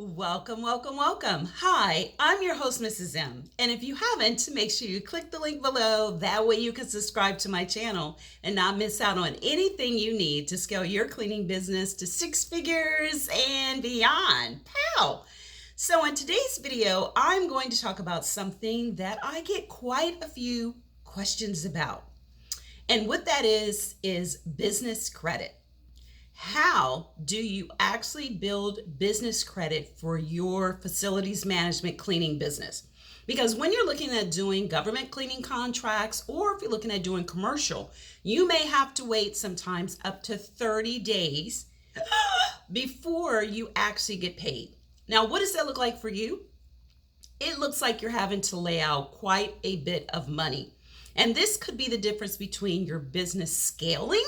Welcome, welcome, welcome. Hi, I'm your host, Mrs. M. And if you haven't, make sure you click the link below. That way you can subscribe to my channel and not miss out on anything you need to scale your cleaning business to six figures and beyond. Pow! So in today's video, I'm going to talk about something that I get quite a few questions about. And what that is business credit. How do you actually build business credit for your facilities management cleaning business? Because when you're looking at doing government cleaning contracts, or if you're looking at doing commercial, you may have to wait sometimes up to 30 days before you actually get paid. Now, what does that look like for you? It looks like you're having to lay out quite a bit of money. And this could be the difference between your business scaling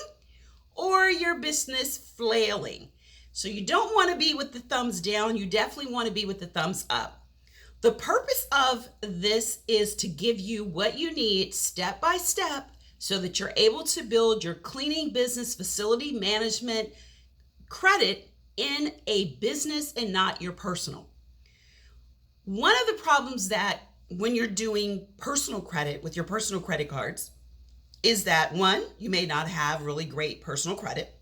or your business flailing. So you don't want to be with the thumbs down. You definitely want to be with the thumbs up. The purpose of this is to give you what you need step by step so that you're able to build your cleaning business facility management credit in a business and not your personal. One of the problems that when you're doing personal credit with your personal credit cards is that one, you may not have really great personal credit.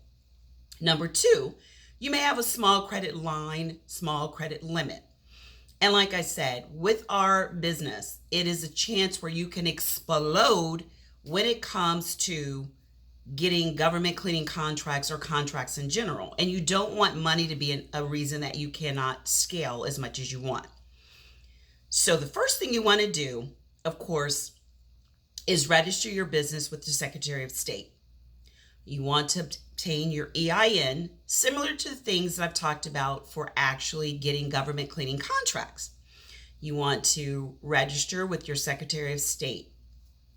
Number two, you may have a small credit line, small credit limit. And like I said, with our business, it is a chance where you can explode when it comes to getting government cleaning contracts or contracts in general. And you don't want money to be a reason that you cannot scale as much as you want. So the first thing you want to do, of course, is register your business with the Secretary of State. You want to obtain your EIN, similar to the things that I've talked about for actually getting government cleaning contracts. You want to register with your Secretary of State.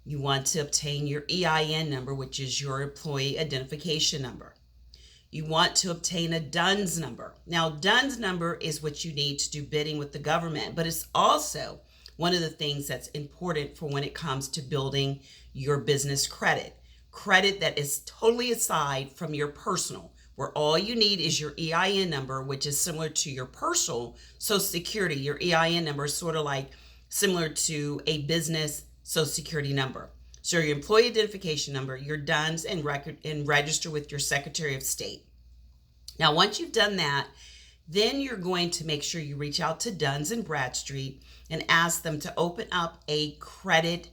You want to obtain your EIN number, which is your employee identification number. You want to obtain a DUNS number. Now, DUNS number is what you need to do bidding with the government, but it's also one of the things that's important for when it comes to building your business credit. Credit that is totally aside from your personal, where all you need is your EIN number, which is similar to your personal Social Security. Your EIN number is sort of like similar to a business Social Security number. So your employee identification number, your DUNS, and register with your Secretary of State. Now, once you've done that, then you're going to make sure you reach out to Duns and Bradstreet and ask them to open up a credit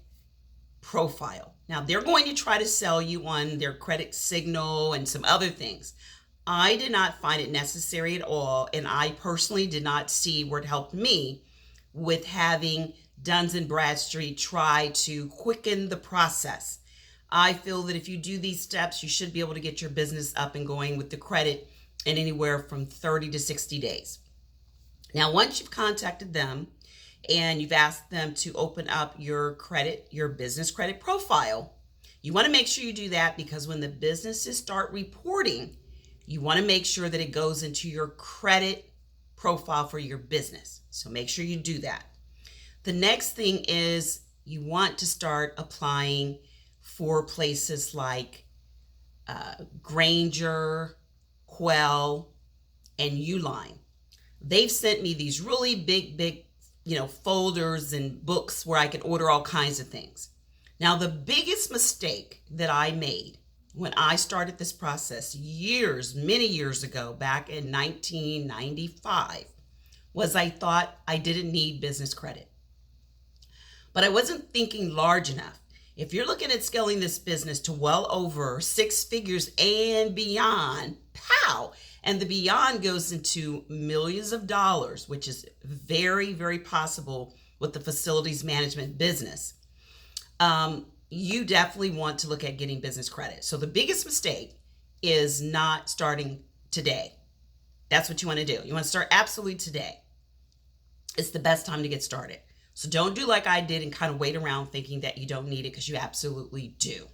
profile. Now, they're going to try to sell you on their credit signal and some other things. I did not find it necessary at all, and I personally did not see where it helped me with having Duns and Bradstreet try to quicken the process. I feel that if you do these steps, you should be able to get your business up and going with the credit in anywhere from 30 to 60 days. Now, once you've contacted them and you've asked them to open up your credit, your business credit profile, you want to make sure you do that because when the businesses start reporting, you want to make sure that it goes into your credit profile for your business. So make sure you do that. The next thing is you want to start applying for places like Granger, Quell, and Uline. They've sent me these really big, folders and books where I can order all kinds of things. Now, the biggest mistake that I made when I started this process many years ago, back in 1995, was I thought I didn't need business credit. But I wasn't thinking large enough. If you're looking at scaling this business to well over six figures and beyond, pow, and the beyond goes into millions of dollars, which is very, very possible with the facilities management business, you definitely want to look at getting business credit. So the biggest mistake is not starting today. That's what you want to do. You want to start absolutely today. It's the best time to get started. So don't do like I did and kind of wait around thinking that you don't need it, because you absolutely do.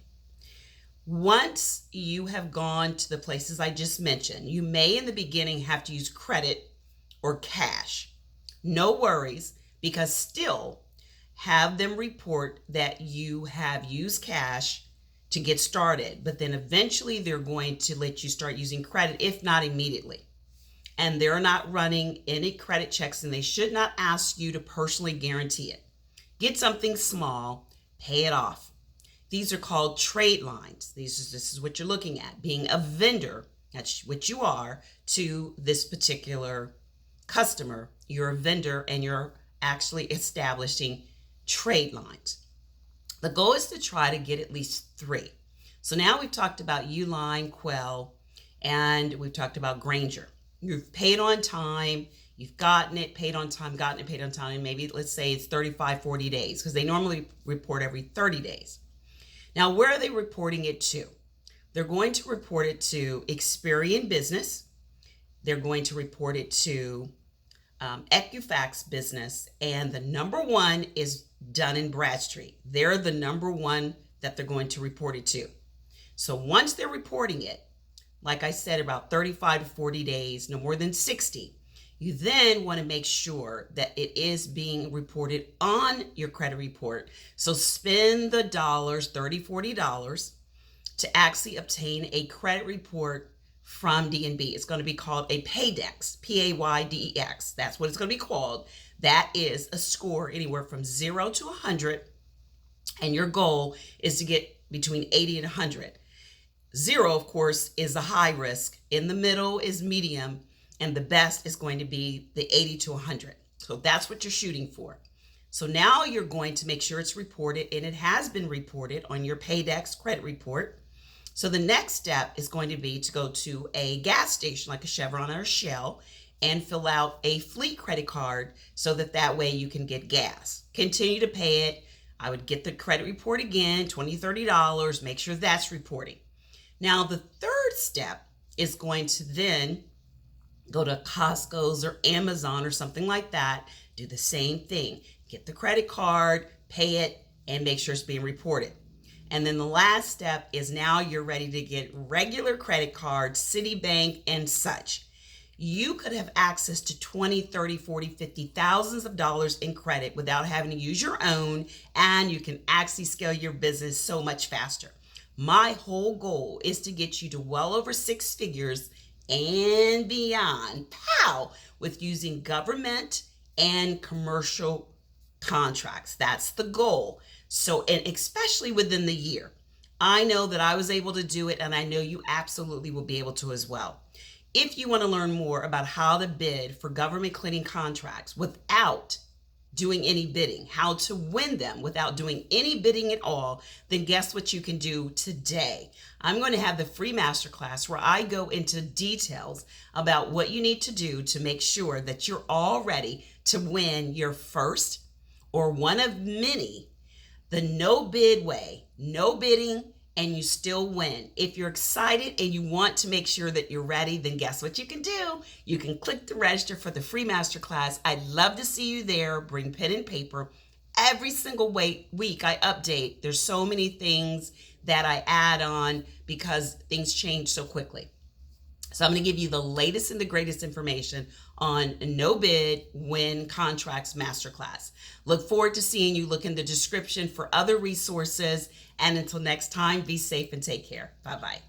Once you have gone to the places I just mentioned, you may in the beginning have to use credit or cash. No worries, because still have them report that you have used cash to get started, but then eventually they're going to let you start using credit, if not immediately. and they're not running any credit checks, and they should not ask you to personally guarantee it. Get something small, pay it off. These are called trade lines. This is what you're looking at, being a vendor. That's what you are to this particular customer. You're a vendor, and you're actually establishing trade lines. The goal is to try to get at least 3. So now we've talked about Uline, Quell, and we've talked about Granger. You've paid on time, you've gotten it, paid on time, and maybe let's say it's 35, 40 days, because they normally report every 30 days. Now, where are they reporting it to? They're going to report it to Experian Business. They're going to report it to Equifax Business, and the number 1 is Dun & Bradstreet. They're the number 1 that they're going to report it to. So once they're reporting it, like I said, about 35 to 40 days, no more than 60, you then want to make sure that it is being reported on your credit report. So spend the dollars, $30, $40, to actually obtain a credit report from D&B. It's going to be called a PAYDEX, P-A-Y-D-E-X. That's what it's going to be called. That is a score anywhere from 0 to 100, and your goal is to get between 80 and 100. 0, of course, is a high risk. In the middle is medium, and the best is going to be the 80 to 100. So that's what you're shooting for. So now you're going to make sure it's reported, and it has been reported on your PAYDEX credit report. So the next step is going to be to go to a gas station like a Chevron or a Shell and fill out a fleet credit card so that way you can get gas. Continue to pay it. I would get the credit report again, $20, $30, make sure that's reporting. Now, the third step is going to then go to Costco's or Amazon or something like that, do the same thing. Get the credit card, pay it, and make sure it's being reported. And then the last step is now you're ready to get regular credit cards, Citibank and such. You could have access to 20, 30, 40, 50, thousands of dollars in credit without having to use your own, and you can actually scale your business so much faster. My whole goal is to get you to well over 6 figures and beyond, with using government and commercial contracts. That's the goal. So, and especially within the year. I know that I was able to do it, and I know you absolutely will be able to as well. If you want to learn more about how to bid for government cleaning contracts without doing any bidding, how to win them without doing any bidding at all, then guess what you can do today? I'm going to have the free masterclass where I go into details about what you need to do to make sure that you're all ready to win your first or one of many, the no bid way, no bidding, and you still win. If you're excited and you want to make sure that you're ready, then guess what you can do? You can click to register for the free masterclass. I'd love to see you there. Bring pen and paper. Every single week I update. There's so many things that I add on because things change so quickly. So I'm going to give you the latest and the greatest information on No Bid Win Contracts Masterclass. Look forward to seeing you. Look in the description for other resources. And until next time, be safe and take care. Bye-bye.